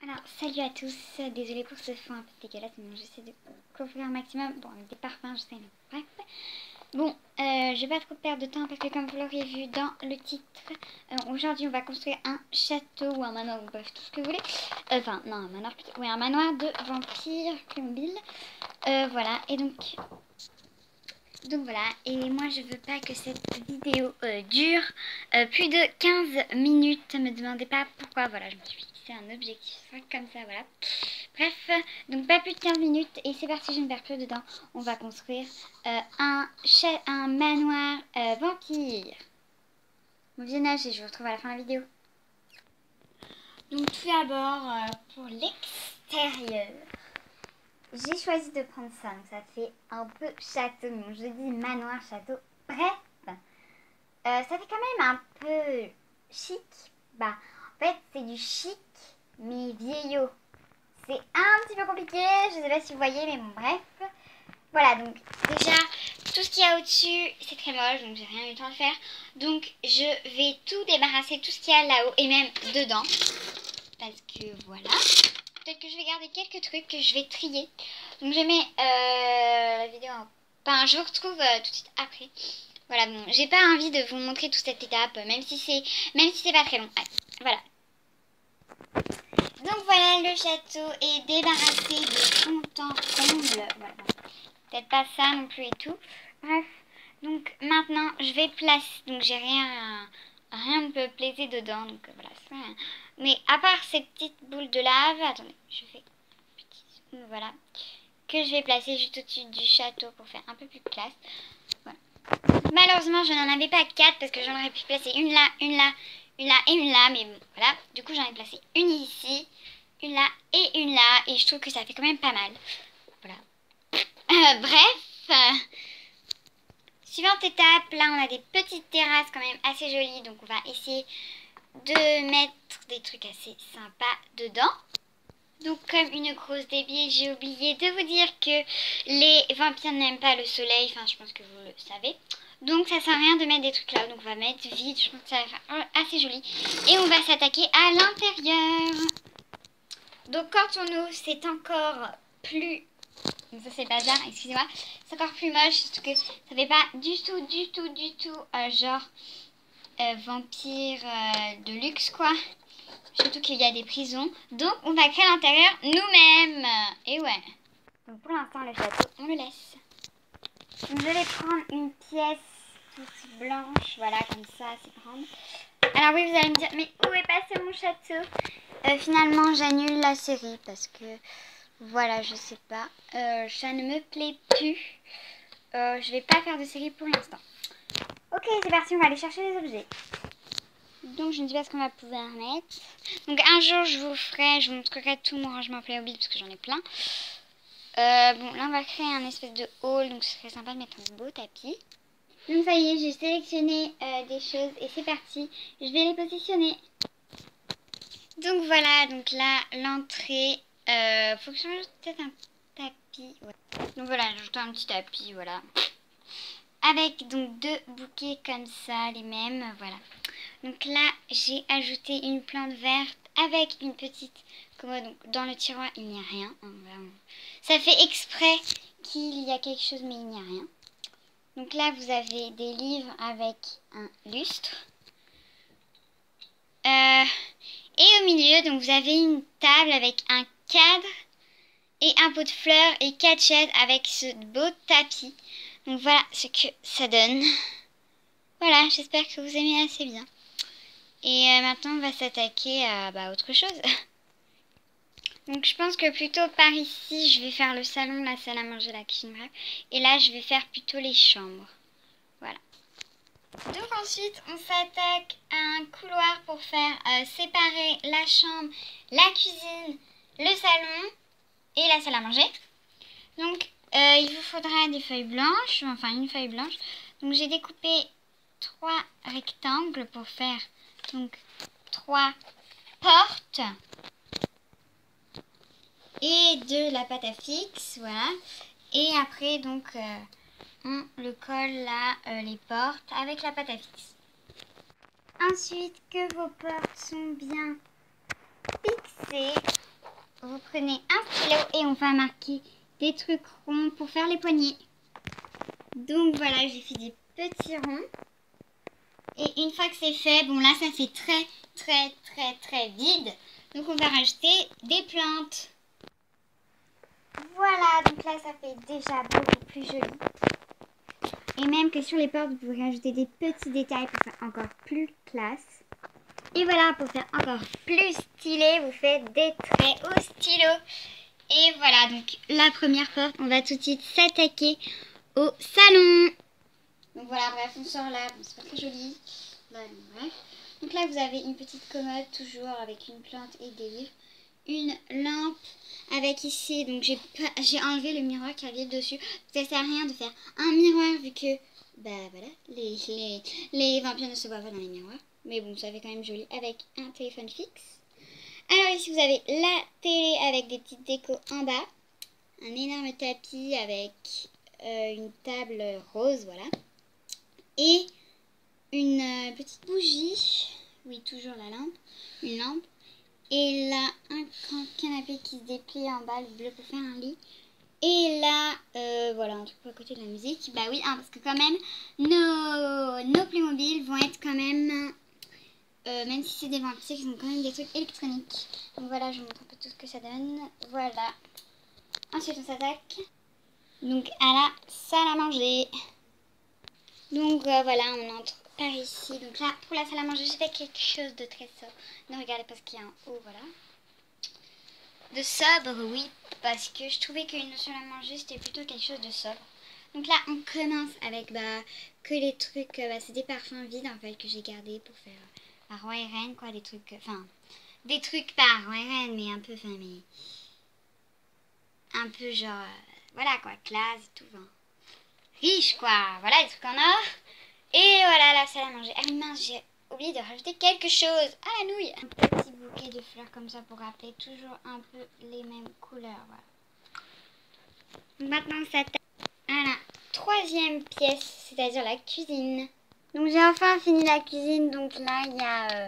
Alors, salut à tous, désolée pour ce fond un peu dégueulasse, mais j'essaie de couvrir un maximum. Bon, avec des parfums, je sais, mais bref. Bon, je vais pas trop perdre de temps parce que comme vous l'aurez vu dans le titre, aujourd'hui on va construire un château ou un manoir, ou bref, tout ce que vous voulez. Enfin, non, un manoir plutôt. Oui, un manoir de vampires Playmobil. Voilà, et donc voilà, et moi je veux pas que cette vidéo dure plus de 15 minutes. Ne me demandez pas pourquoi, voilà, je me suis fixé un objectif comme ça, voilà. Bref, donc pas plus de 15 minutes et c'est parti, je ne perds plus dedans. On va construire un manoir vampire. Bon visionnage et je vous retrouve à la fin de la vidéo. Donc tout d'abord, pour l'extérieur, j'ai choisi de prendre ça, donc ça fait un peu château, mais bon, je dis manoir, château, bref. Ça fait quand même un peu chic. Bah, en fait, c'est du chic, mais vieillot. C'est un petit peu compliqué, je sais pas si vous voyez, mais bon, bref. Voilà, donc déjà, tout ce qu'il y a au-dessus, c'est très moche, donc j'ai rien eu le temps de faire. Donc, je vais tout débarrasser, tout ce qu'il y a là-haut, et même dedans. Parce que voilà. Peut-être que je vais garder quelques trucs que je vais trier. Donc, je mets la vidéo en... Enfin, je vous retrouve tout de suite après. Voilà, bon, j'ai pas envie de vous montrer toute cette étape, même si c'est pas très long. Allez, voilà. Donc voilà, le château est débarrassé de fond en comble. Voilà. Peut-être pas ça non plus et tout. Bref, donc maintenant je vais placer. Donc j'ai rien de peuplé dedans. Donc voilà, ça. Mais à part ces petites boules de lave, attendez, je fais petit, voilà, que je vais placer juste au-dessus du château pour faire un peu plus classe. Voilà. Malheureusement, je n'en avais pas 4 parce que j'en aurais pu placer une là, une là, une là et une là. Mais bon, voilà. Du coup, j'en ai placé une ici, une là et une là. Et je trouve que ça fait quand même pas mal. Voilà. Bref. Suivante étape. Là, on a des petites terrasses quand même assez jolies. Donc, on va essayer de mettre des trucs assez sympas dedans. Donc, comme une grosse débile, j'ai oublié de vous dire que les vampires n'aiment pas le soleil. Enfin, je pense que vous le savez. Donc, ça sert à rien de mettre des trucs là. Donc, on va mettre vide. Je pense que ça va faire assez joli. Et on va s'attaquer à l'intérieur. Donc, quand on ouvre, c'est encore plus... Donc, ça, c'est bazar, excusez-moi. C'est encore plus moche. Surtout que ça fait pas du tout genre vampire de luxe, quoi. Surtout qu'il y a des prisons. Donc, on va créer l'intérieur nous-mêmes. Et ouais. Donc, pour l'instant, le château, on le laisse. Donc, je vais prendre une pièce toute blanche. Voilà, comme ça, c'est grande. Alors oui, vous allez me dire, mais où est passé mon château? Finalement, j'annule la série parce que, voilà, je sais pas. Ça ne me plaît plus. Je vais pas faire de série pour l'instant. Ok, c'est parti, on va aller chercher les objets. Donc, je ne sais pas ce qu'on va pouvoir mettre. Donc, un jour, je vous montrerai tout mon rangement Playmobil parce que j'en ai plein. Bon, là, on va créer un espèce de hall. Donc, ce serait sympa de mettre un beau tapis. Donc, ça y est, j'ai sélectionné des choses et c'est parti. Je vais les positionner. Donc, voilà. Donc, là, l'entrée. Faut que je rajoute peut-être un tapis. Ouais. Donc, voilà, j'ai ajouté un petit tapis. Voilà. Avec donc 2 bouquets comme ça, les mêmes. Voilà. Donc là, j'ai ajouté une plante verte avec une petite commode. Donc dans le tiroir, il n'y a rien. Ça fait exprès qu'il y a quelque chose, mais il n'y a rien. Donc là, vous avez des livres avec un lustre. Et au milieu, donc vous avez une table avec un cadre et un pot de fleurs et 4 chaises avec ce beau tapis. Donc voilà ce que ça donne. Voilà, j'espère que vous aimez assez bien. Et maintenant, on va s'attaquer à autre chose. Donc, je pense que plutôt par ici, je vais faire le salon, la salle à manger, la cuisine, bref. Et là, je vais faire plutôt les chambres. Voilà. Donc, ensuite, on s'attaque à un couloir pour faire séparer la chambre, la cuisine, le salon et la salle à manger. Donc, il vous faudra des feuilles blanches, enfin une feuille blanche. Donc, j'ai découpé 3 rectangles pour faire donc 3 portes et de la pâte à fixe, voilà. Et après donc on le colle là les portes avec la pâte à fixe. Ensuite que vos portes sont bien fixées, vous prenez un stylo et on va marquer des trucs ronds pour faire les poignets. Donc voilà, j'ai fait des petits ronds. Et une fois que c'est fait, bon là ça fait très vide. Donc on va rajouter des plantes. Voilà, donc là ça fait déjà beaucoup plus joli. Et même que sur les portes, vous pouvez rajouter des petits détails pour faire encore plus classe. Et voilà, pour faire encore plus stylé, vous faites des traits au stylo. Et voilà, donc la première porte, on va tout de suite s'attaquer au salon. Donc voilà, bref, on sort là, bon, c'est pas très joli. Là, bref. Donc là, vous avez une petite commode, toujours avec une plante et des livres. Une lampe avec ici, donc j'ai enlevé le miroir qui avait dessus. Ça sert à rien de faire un miroir vu que, bah voilà, les vampires ne se voient pas dans les miroirs. Mais bon, ça fait quand même joli avec un téléphone fixe. Alors ici, vous avez la télé avec des petites décos en bas. Un énorme tapis avec une table rose, voilà. Et une petite bougie. Oui, toujours la lampe. Une lampe. Et là, un grand canapé qui se déplie en bas, le bleu pour faire un lit. Et là, voilà, un truc pour à côté de la musique. Bah oui, hein, parce que quand même, nos Playmobil vont être quand même... même si c'est des vampires, ils ont quand même des trucs électroniques. Donc voilà, je vous montre un peu tout ce que ça donne. Voilà. Ensuite, on s'attaque donc à la salle à manger. Donc voilà, on entre par ici. Donc là, pour la salle à manger, j'ai fait quelque chose de très sobre. Ne regardez pas ce qu'il y a en haut, voilà. De sobre, oui, parce que je trouvais qu'une salle à manger, c'était plutôt quelque chose de sobre. Donc là, on commence avec que les trucs, c'est des parfums vides en fait que j'ai gardés pour faire roi et reine, quoi, des trucs, enfin, des trucs pas roi et reine, mais un peu, enfin, mais un peu genre, voilà quoi, classe et tout, enfin, riche quoi, voilà, des trucs en or. Et voilà la salle à manger. Ah oui mince, j'ai oublié de rajouter quelque chose. Ah la nouille. Un petit bouquet de fleurs comme ça pour rappeler toujours un peu les mêmes couleurs, voilà. Maintenant, ça tape à la troisième pièce, c'est-à-dire la cuisine. Donc, j'ai enfin fini la cuisine. Donc là, il y a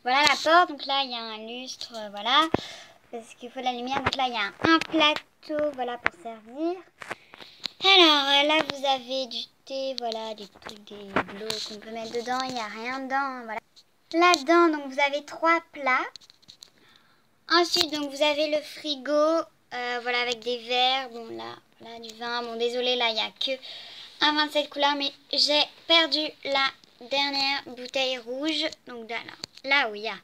voilà la porte. Donc là, il y a un lustre, voilà, parce qu'il faut de la lumière. Donc là, il y a un plateau, voilà, pour servir. Alors là, vous avez du thé, voilà, des trucs, des blocs qu'on peut mettre dedans. Il n'y a rien dedans, voilà. Là-dedans, donc vous avez 3 plats. Ensuite, donc vous avez le frigo, voilà, avec des verres, bon là, voilà, du vin. Bon, désolé, là, il n'y a que un 27 couleurs, mais j'ai perdu la dernière bouteille rouge. Donc là où il y a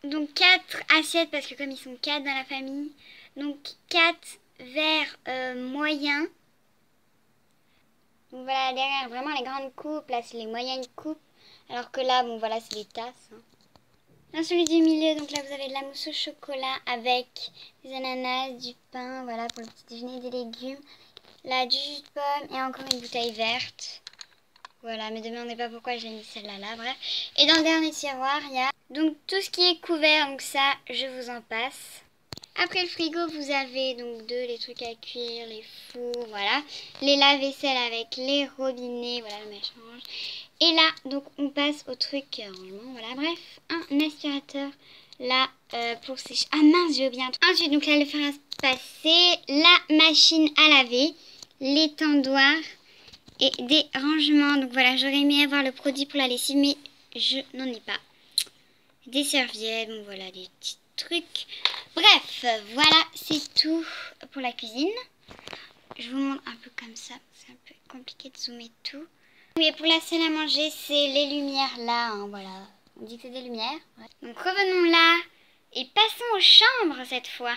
donc 4 assiettes, parce que comme ils sont 4 dans la famille, donc 4 verres moyens. Donc voilà, derrière, vraiment les grandes coupes, là, c'est les moyennes coupes. Alors que là, bon, voilà, c'est les tasses, hein. Dans celui du milieu, donc là vous avez de la mousse au chocolat avec des ananas, du pain, voilà pour le petit déjeuner, des légumes. Là du jus de pomme et encore une bouteille verte. Voilà, me demandez pas pourquoi j'ai mis celle-là là, bref. Et dans le dernier tiroir, il y a donc tout ce qui est couvert, donc ça je vous en passe. Après le frigo, vous avez donc les trucs à cuire, les fours, voilà. Les lave-vaisselle avec les robinets, voilà le mélange. Et là, donc on passe au truc rangement, voilà, bref, un aspirateur là pour sécher. Ah mince, j'ai oublié un truc. Ensuite, donc là, le fer à passer, la machine à laver, l'étendoir et des rangements. Donc voilà, j'aurais aimé avoir le produit pour la lessive, mais je n'en ai pas. Des serviettes, donc voilà, des petits trucs. Bref, voilà, c'est tout pour la cuisine. Je vous montre un peu comme ça, c'est un peu compliqué de zoomer tout. Oui, pour la salle à manger, c'est les lumières là, hein, voilà. On dit que c'est des lumières. Ouais. Donc revenons là et passons aux chambres cette fois.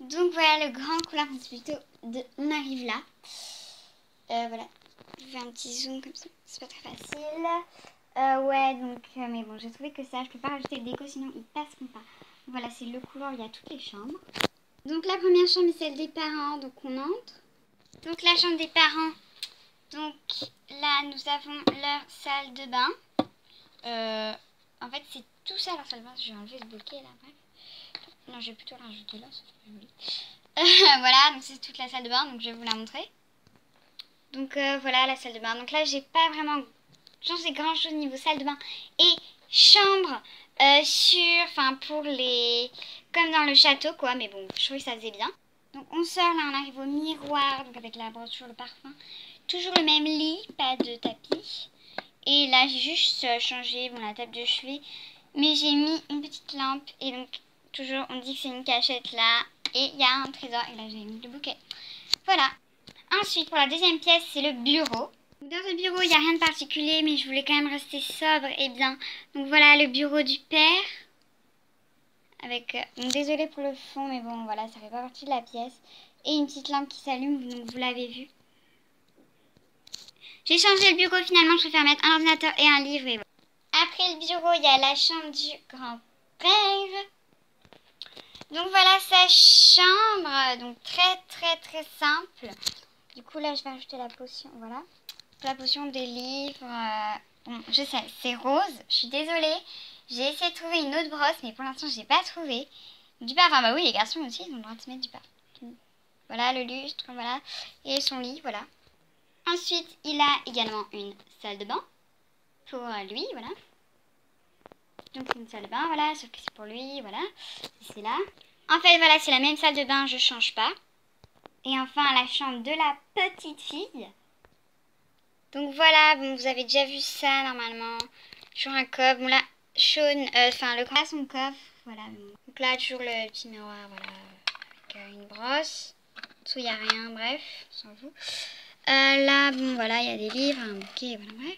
Donc voilà le grand couloir, plutôt on arrive là. Voilà, je fais un petit zoom comme ça, c'est pas très facile. Ouais, donc, mais bon, j'ai trouvé que ça, je peux pas rajouter de déco, sinon ils passeront pas. Voilà, c'est le couloir, il y a toutes les chambres. Donc la première chambre est celle des parents, donc on entre. Donc la chambre des parents, donc là nous avons leur salle de bain. En fait c'est tout ça leur salle de bain, je vais enlever ce bouquet là, bref. Non, je vais plutôt la rajouter là, c'est plus joli. Voilà, donc c'est toute la salle de bain, donc je vais vous la montrer. Donc voilà la salle de bain. Donc là j'ai pas vraiment changé grand chose niveau salle de bain et chambre. pour les... Comme dans le château, quoi. Mais bon, je trouvais que ça faisait bien. Donc on sort, là, on arrive au miroir, donc avec la brossure, le parfum. Toujours le même lit, pas de tapis. Et là, j'ai juste changé la table de chevet. Mais j'ai mis une petite lampe. Et donc, toujours, on dit que c'est une cachette là. Et il y a un trésor. Et là, j'ai mis le bouquet. Voilà. Ensuite, pour la deuxième pièce, c'est le bureau. Dans ce bureau, il n'y a rien de particulier, mais je voulais quand même rester sobre et bien. Donc voilà le bureau du père. Avec, donc désolée pour le fond, mais bon, voilà, ça fait pas partie de la pièce. Et une petite lampe qui s'allume, donc vous l'avez vu. J'ai changé le bureau, finalement, je préfère mettre un ordinateur et un livre. Et voilà. Après le bureau, il y a la chambre du grand-père. Donc voilà sa chambre, donc très simple. Du coup là je vais rajouter la potion, voilà. La potion des livres, bon je sais, c'est rose, je suis désolée. J'ai essayé de trouver une autre brosse mais pour l'instant je n'ai pas trouvé. Du parfum, bah oui les garçons aussi ils ont le droit de se mettre du parfum. Voilà le lustre, voilà. Et son lit, voilà. Ensuite il a également une salle de bain pour lui, voilà. Donc c'est une salle de bain, voilà, sauf que c'est pour lui, voilà. C'est là. En fait, voilà, c'est la même salle de bain, je change pas. Et enfin, la chambre de la petite fille. Donc voilà, bon, vous avez déjà vu ça normalement. Toujours un coffre. Bon là, Sean, le grand a son coffre, voilà. Donc là, toujours le petit miroir, voilà, avec une brosse. Dessous, il n'y a rien, bref, on s'en fout. Là, bon, voilà, il y a des livres, un bouquet, voilà, bref.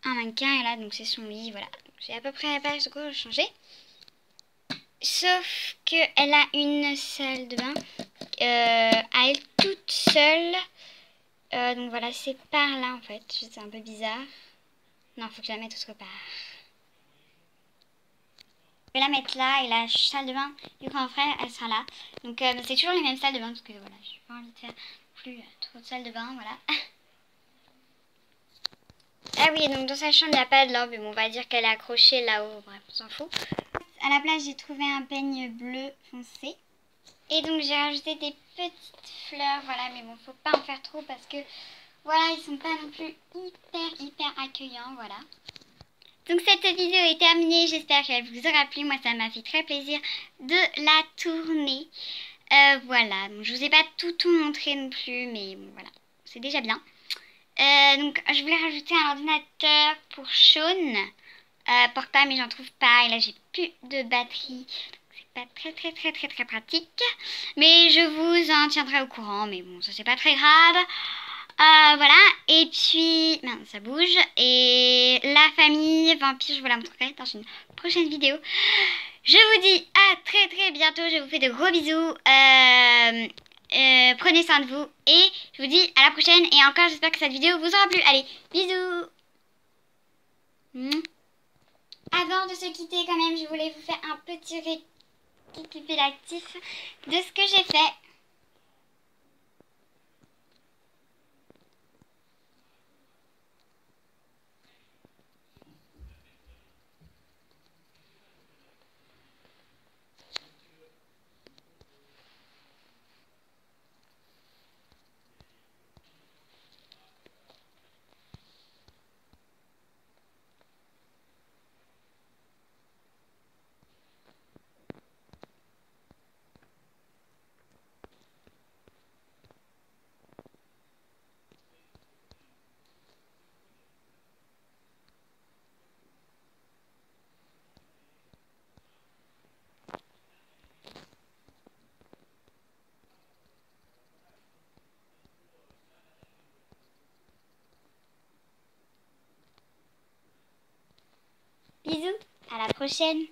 Un mannequin, et là, donc c'est son lit, voilà. J'ai à peu près pas de quoi changer. Sauf qu'elle a une salle de bain à elle toute seule. Donc voilà, c'est par là en fait. C'est un peu bizarre. Non, faut que je la mette autre part. Je vais la mettre là et la salle de bain du grand frère, elle sera là. Donc c'est toujours les mêmes salles de bain parce que voilà, je n'ai pas envie de faire plus trop de salles de bain, voilà. Ah oui, donc dans sa chambre, il n'y a pas de lampe, mais bon, on va dire qu'elle est accrochée là-haut, bref, on s'en fout. À la place, j'ai trouvé un peigne bleu foncé. Et donc, j'ai rajouté des petites fleurs, voilà, mais bon, faut pas en faire trop parce que, voilà, ils sont pas non plus hyper accueillants, voilà. Donc, cette vidéo est terminée, j'espère qu'elle vous aura plu. Moi, ça m'a fait très plaisir de la tourner. Voilà, donc je vous ai pas tout montré non plus, mais bon, voilà, c'est déjà bien. Donc je voulais rajouter un ordinateur pour Sean, portable mais j'en trouve pas et là j'ai plus de batterie, c'est pas très pratique, mais je vous en tiendrai au courant, mais bon ça c'est pas très grave. Voilà, et puis merde, ça bouge, et la famille vampire je vous la montrerai dans une prochaine vidéo. Je vous dis à très bientôt, je vous fais de gros bisous. Prenez soin de vous et je vous dis à la prochaine. Et encore, j'espère que cette vidéo vous aura plu. Allez, bisous. Avant de se quitter, quand même, je voulais vous faire un petit récapitulatif de ce que j'ai fait. Bisous, à la prochaine.